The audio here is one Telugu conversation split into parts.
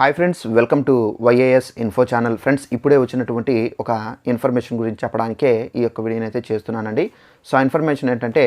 Hi friends, welcome to YAS info channel. Friends, ఇప్పుడే వచ్చినటువంటి ఒక ఇన్ఫర్మేషన్ గురించి చెప్పడానికే ఈ యొక్క వీడియోని అయితే చేస్తున్నానండి. సో ఆ ఇన్ఫర్మేషన్ ఏంటంటే,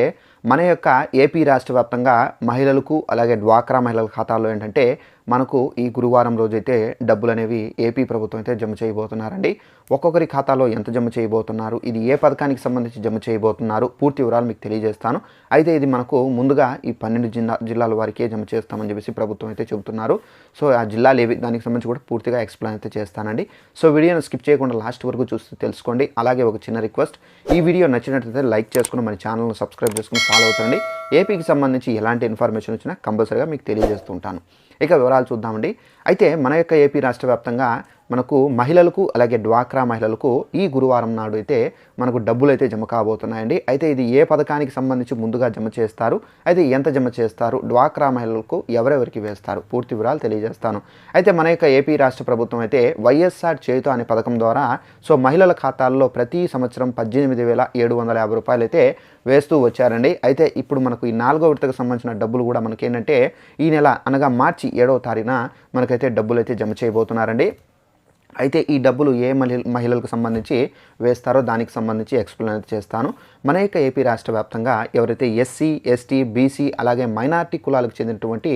మన యొక్క ఏపీ రాష్ట్ర వ్యాప్తంగా మహిళలకు అలాగే డ్వాక్రా మహిళల ఖాతాల్లో ఏంటంటే మనకు ఈ గురువారం రోజైతే డబ్బులు అనేవి ఏపీ ప్రభుత్వం అయితే జమ చేయబోతున్నారండి. ఒక్కొక్కరి ఖాతాలో ఎంత జమ చేయబోతున్నారు, ఇది ఏ పథకానికి సంబంధించి జమ చేయబోతున్నారు, పూర్తి వివరాలు మీకు తెలియజేస్తాను. అయితే ఇది మనకు ముందుగా ఈ 12 జిల్లాల వారికే జమ చేస్తామని చెప్పేసి ప్రభుత్వం అయితే చెబుతున్నారు. సో ఆ జిల్లాలు ఏవి, దానికి సంబంధించి కూడా పూర్తిగా ఎక్స్ప్లెయిన్ అయితే చేస్తానండి. సో వీడియోని స్కిప్ చేయకుండా లాస్ట్ వరకు చూస్తూ తెలుసుకోండి. అలాగే ఒక చిన్న రిక్వెస్ట్, ఈ వీడియో నచ్చినట్లయితే లైక్ చేసుకుని మన ఛానల్ని సబ్స్క్రైబ్ చేసుకుని ఫాలో అవుతండి. ఏపీకి సంబంధించి ఎలాంటి ఇన్ఫర్మేషన్ వచ్చినా కంపల్సరీగా మీకు తెలియజేస్తుంటాను. ఇక వివరాలు చూద్దామండి. అయితే మన యొక్క ఏపీ రాష్ట్ర వ్యాప్తంగా మనకు మహిళలకు అలాగే డ్వాక్రా మహిళలకు ఈ గురువారం నాడు అయితే మనకు డబ్బులు అయితే జమ కాబోతున్నాయండి. అయితే ఇది ఏ పథకానికి సంబంధించి ముందుగా జమ చేస్తారు, అయితే ఎంత జమ చేస్తారు, డ్వాక్రా మహిళలకు ఎవరెవరికి వేస్తారు, పూర్తి వివరాలు తెలియజేస్తాను. అయితే మన యొక్క ఏపీ రాష్ట్ర ప్రభుత్వం అయితే వైఎస్ఆర్ చేయుత అనే పథకం ద్వారా సో మహిళల ఖాతాల్లో ప్రతి సంవత్సరం 18,750 రూపాయలు అయితే వేస్తూ వచ్చారండి. అయితే ఇప్పుడు మనకు ఈ 4వ విడతకు సంబంధించిన డబ్బులు కూడా మనకేంటంటే ఈ నెల అనగా మార్చి 7వ తారీఖున మనకైతే డబ్బులు అయితే జమ చేయబోతున్నారండి. అయితే ఈ డబ్బులు ఏ మహిళలకు సంబంధించి వేస్తారో దానికి సంబంధించి ఎక్స్ప్లెయిన్ చేస్తాను. మన యొక్క ఏపీ రాష్ట్ర వ్యాప్తంగా ఎవరైతే ఎస్సీ, ఎస్టీ, బీసీ అలాగే మైనారిటీ కులాలకు చెందినటువంటి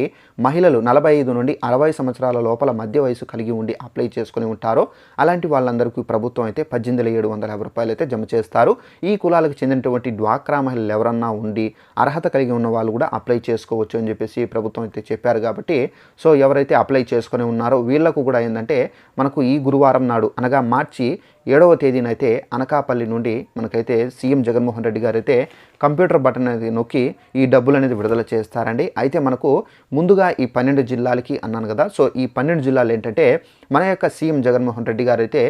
మహిళలు 45 నుండి 60 సంవత్సరాల లోపల మధ్య వయసు కలిగి ఉండి అప్లై చేసుకుని ఉంటారో అలాంటి వాళ్ళందరికీ ప్రభుత్వం అయితే 18,750 రూపాయలు అయితే జమ చేస్తారు. ఈ కులాలకు చెందినటువంటి డ్వాక్రా మహిళలు ఎవరన్నా ఉండి అర్హత కలిగి ఉన్న వాళ్ళు కూడా అప్లై చేసుకోవచ్చు అని చెప్పేసి ప్రభుత్వం అయితే చెప్పారు. కాబట్టి సో ఎవరైతే అప్లై చేసుకుని ఉన్నారో వీళ్ళకు కూడా ఏంటంటే మనకు ఈ గురువారం నాడు అనగా మార్చి 7వ తేదీన అయితే అనకాపల్లి నుండి మనకైతే సీఎం జగన్మోహన్ రెడ్డి గారు అయితే కంప్యూటర్ బటన్ అనేది నొక్కి ఈ డబ్బులు అనేది విడుదల చేస్తారండి. అయితే మనకు ముందుగా ఈ 12 జిల్లాలకి అన్నాను కదా, సో ఈ 12 జిల్లాలు ఏంటంటే మన యొక్క సీఎం జగన్మోహన్ రెడ్డి గారు అయితే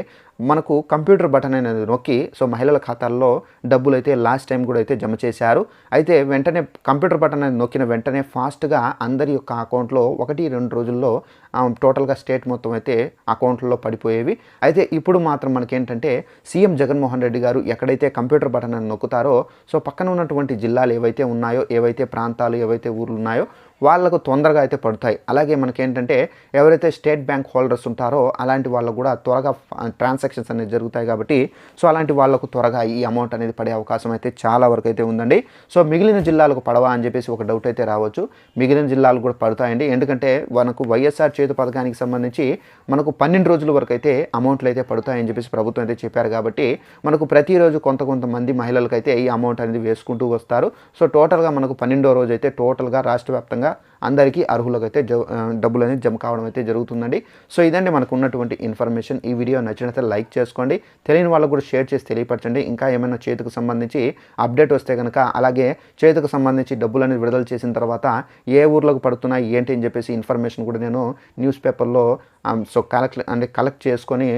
మనకు కంప్యూటర్ బటన్ అనేది నొక్కి సో మహిళల ఖాతాల్లో డబ్బులు అయితే లాస్ట్ టైం కూడా అయితే జమ చేశారు. అయితే వెంటనే కంప్యూటర్ బటన్ అనేది నొక్కిన వెంటనే ఫాస్ట్గా అందరి యొక్క అకౌంట్లో 1-2 రోజుల్లో టోటల్గా స్టేట్ మొత్తం అయితే అకౌంట్లలో పడిపోయేవి. అయితే ఇప్పుడు మాత్రం మనకేంటంటే సీఎం జగన్మోహన్ రెడ్డి గారు ఎక్కడైతే కంప్యూటర్ బటన్ అని నొక్కుతారో సో పక్కన ఉన్నటువంటి జిల్లాలు ఏవైతే ఉన్నాయో, ఏవైతే ప్రాంతాలు, ఏవైతే ఊర్లు ఉన్నాయో వాళ్ళకు తొందరగా అయితే పడతాయి. అలాగే మనకేంటంటే ఎవరైతే స్టేట్ బ్యాంక్ హోల్డర్స్ ఉంటారో అలాంటి వాళ్ళకు కూడా త్వరగా ట్రాన్సాక్షన్స్ అనేది జరుగుతాయి. కాబట్టి సో అలాంటి వాళ్ళకు త్వరగా ఈ అమౌంట్ అనేది పడే అవకాశం అయితే చాలా వరకు అయితే ఉందండి. సో మిగిలిన జిల్లాలకు పడవా అని చెప్పేసి ఒక డౌట్ అయితే రావచ్చు. మిగిలిన జిల్లాలు కూడా పడతాయండి. ఎందుకంటే మనకు వైఎస్ఆర్ చేయుత పథకానికి సంబంధించి మనకు 12 రోజుల వరకు అయితే అమౌంట్లు అయితే పడతాయని చెప్పేసి ప్రభుత్వం అయితే చెప్పారు. కాబట్టి మనకు ప్రతిరోజు కొంతమంది మహిళలకు అయితే ఈ అమౌంట్ అనేది వేసుకుంటూ వస్తారు. సో టోటల్గా మనకు 12వ రోజు అయితే టోటల్గా రాష్ట్ర వ్యాప్తంగా అందరికీ అర్హులకు అయితే డబ్బులు అనేది జమ కావడం అయితే జరుగుతుందండి. సో ఇదండి మనకు ఉన్నటువంటి ఇన్ఫర్మేషన్. ఈ వీడియో నచ్చినట్లయితే లైక్ చేసుకోండి, తెలియని వాళ్ళకు కూడా షేర్ చేసి తెలియపరచండి. ఇంకా ఏమైనా చేతికి సంబంధించి అప్డేట్ వస్తే కనుక, అలాగే చేతికి సంబంధించి డబ్బులు అనేది విడుదల చేసిన తర్వాత ఏ ఊర్లకు పడుతున్నాయి ఏంటి అని చెప్పేసి ఇన్ఫర్మేషన్ కూడా నేను న్యూస్ పేపర్లో సో కలెక్ట్ చేసుకొని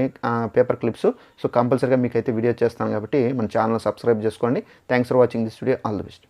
పేపర్ క్లిప్స్ సో కంపల్సరీగా మీకైతే వీడియో చేస్తాను. కాబట్టి మన ఛానల్ సబ్స్క్రైబ్ చేసుకోండి. Thanks for watching this video. All the best.